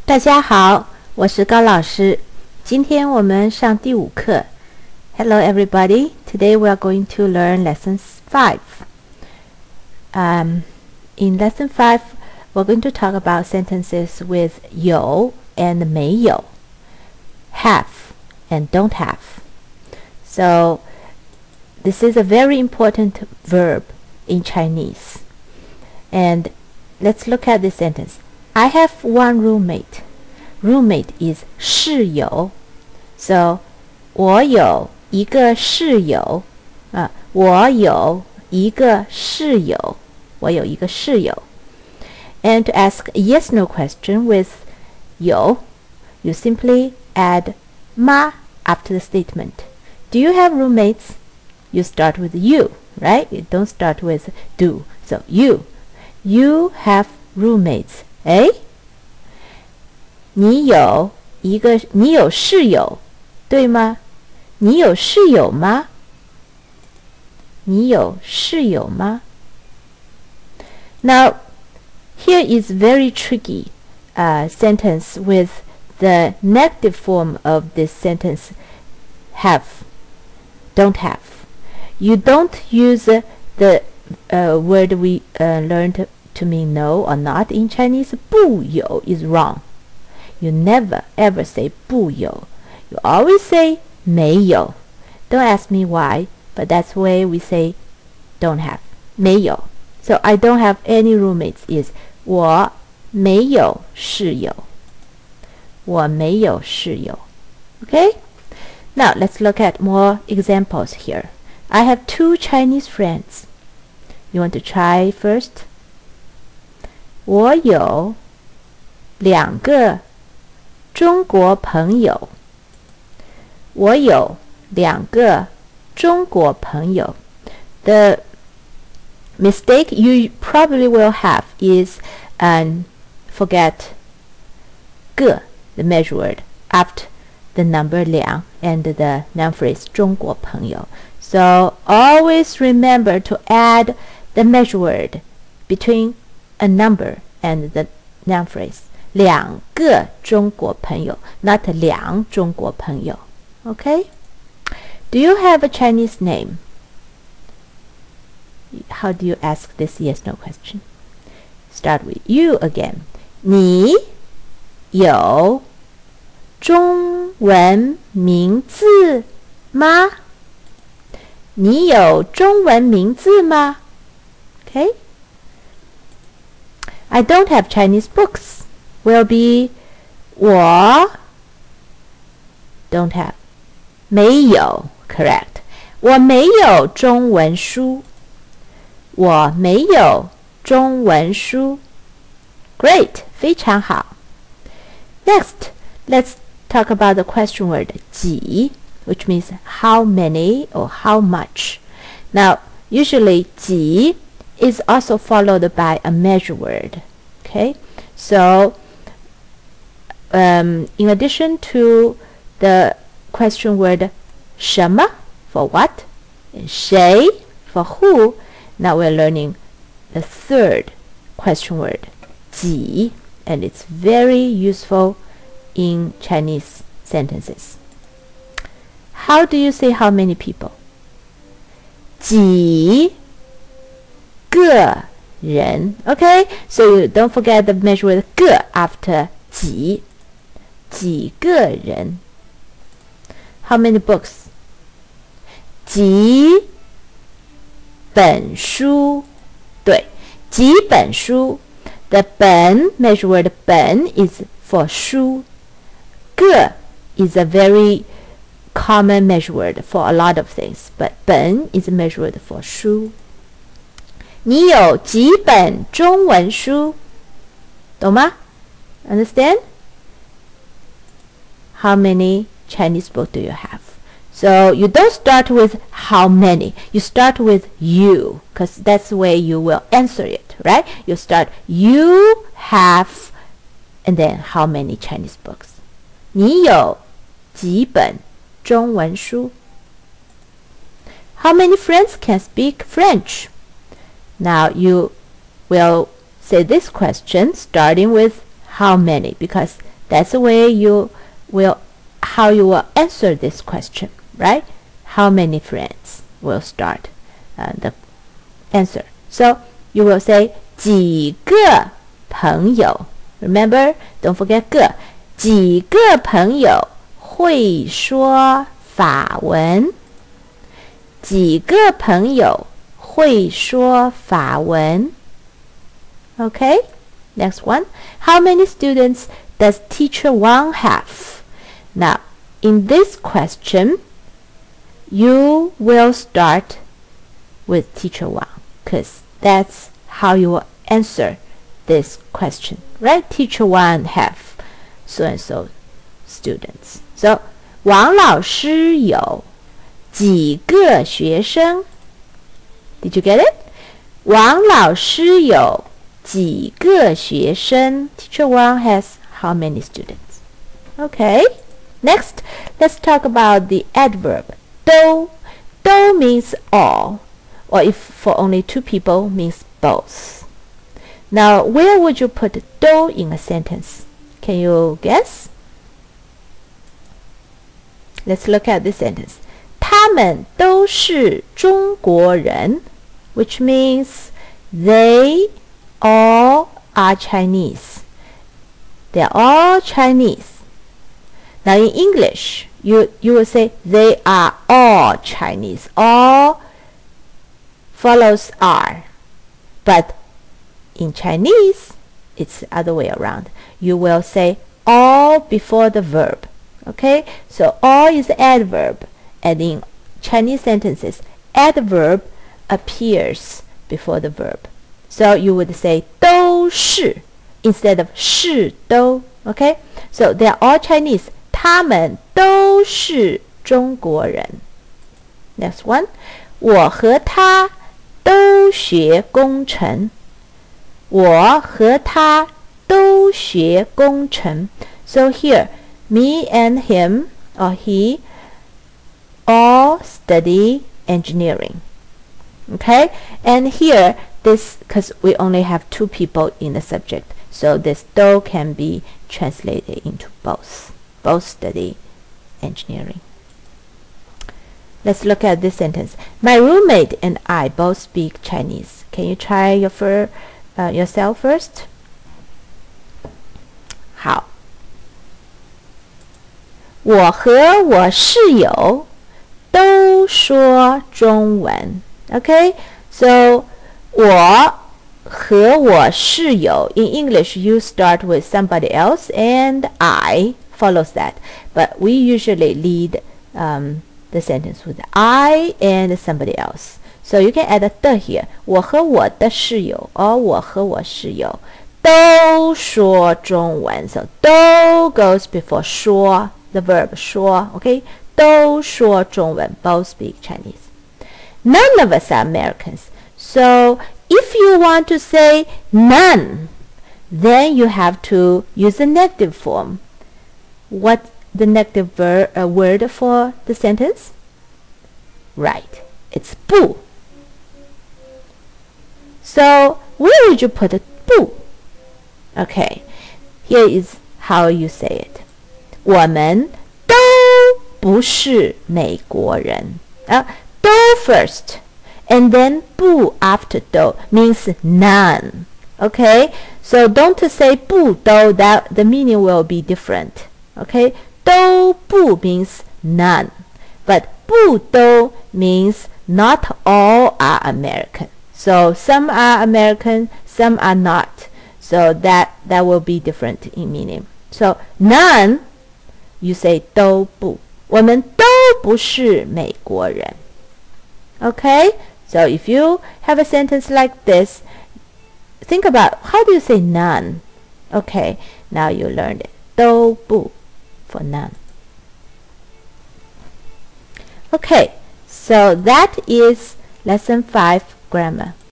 大家好，我是高老师。今天我们上第5课。Hello everybody. Today we are going to learn lesson 5. In lesson 5, we're going to talk about sentences with 有 and 没有, have and don't have. So this is a very important verb in Chinese. And let's look at this sentence. I have one roommate. Roommate is 室友. So 我有一个室友. 我有一个室友. 我有一个室友. And to ask a yes/no question with 有, you simply add 吗 after the statement. Do you have roommates? You start with you, right? You don't start with do. So you have roommates. 你有室友，对吗？你有室友吗？你有室友吗？ Now, here is very tricky sentence with the negative form of this sentence, have, don't have. You don't use the word we learned to mean no or not in Chinese. 不有 is wrong. You never ever say 不有. You always say 没有. Don't ask me why, but that's the way we say don't have. 没有. So I don't have any roommates is 我没有室友. 我没有室友. Okay? Now let's look at more examples here. I have 2 Chinese friends. You want to try first? 我有2个中国朋友。我有2个中国朋友。The mistake you probably will have is forget 个 the measure word after the number 2 and the noun phrase 中国朋友. So always remember to add the measure word between a number and the noun phrase. 2个中国朋友 not 2中国朋友. Okay? Do you have a Chinese name? How do you ask this yes/no question? Start with you again. 你有中文名字吗？你有中文名字吗？ Okay? I don't have Chinese books. Will be 我 don't have 没有 correct 我没有中文书我没有中文书 Great 非常好 Next let's talk about the question word 几 which means how many or how much. Now usually 几 is also followed by a measure word. Okay, so in addition to the question word 什么 for what, 谁 for who, now we're learning the third question word 几 and it's very useful in Chinese sentences. How do you say how many people? 几个人 Okay, so you don't forget the measure word 个 after 几几个人 How many books? 几本书对几本书 The 本 measure word 本 is for 书个 is a very common measure word for a lot of things, but 本 is a measure word for 书你有几本中文书懂吗 Understand? How many Chinese books do you have? So you don't start with how many. You start with you, because that's the way you will answer it, right? You start, you have, and then how many Chinese books? 你有几本中文书 How many friends can speak French? Now you will say this question starting with how many, because That's the way how you will answer this question, right? How many friends will start the answer. So you will say 几个朋友. Remember, don't forget 个. 几个朋友会说法文? 几个朋友会说法文? Okay, next one. How many students does teacher Wang have? Now, in this question, you will start with teacher Wang, because that's how you will answer this question, right? Teacher Wang have so and so students. So, 王老师有几个学生? Did you get it? 王老师有几个学生? Teacher Wang has how many students? Okay. Next, let's talk about the adverb. 都. 都 means all, or if for only two people, means both. Now, where would you put 都 in a sentence? Can you guess? Let's look at this sentence. 他们都是中国人, which means they all are Chinese. They're all Chinese. Now in English, you will say they are all Chinese. All follows are. But in Chinese, it's the other way around. You will say all before the verb. Okay? So all is the adverb. And in Chinese sentences, adverb appears before the verb. So you would say 都是 instead of 是都. Okay? So they are all Chinese. 他们都是中国人. Next one. 我和他都学工程. 我和他都学工程. So here, me and him or he all study engineering. Okay? And here, this, because we only have two people in the subject, so this 都 can be translated into both. Both study engineering. Let's look at this sentence. My roommate and I both speak Chinese. Can you try yourself first? 好。我和我室友都说中文. Okay? So, 我和我室友, in English, you start with somebody else and I follows that. But we usually lead the sentence with I and somebody else. So you can add a 的 here. 我和我的室友 or 我和我室友都说中文. So 都 goes before 说, the verb 说. Okay? 都说中文. Both speak Chinese. None of us are Americans. So if you want to say none, then you have to use the negative form. What the negative word for the sentence? Right, it's 不. So where would you put it? 不. Okay, here is how you say it. 我们都不是美国人. 都 first, and then 不 after 都 means none. Okay, so don't say 不都, that the meaning will be different. Okay, 都不 means none, but 不都 means not all are American. So some are American, some are not. So that will be different in meaning. So none, you say 都不. 我们都不是美国人. Okay, so if you have a sentence like this, think about how do you say none. Okay, now you learned it. 都不 for none. Okay, so that is lesson 5 grammar.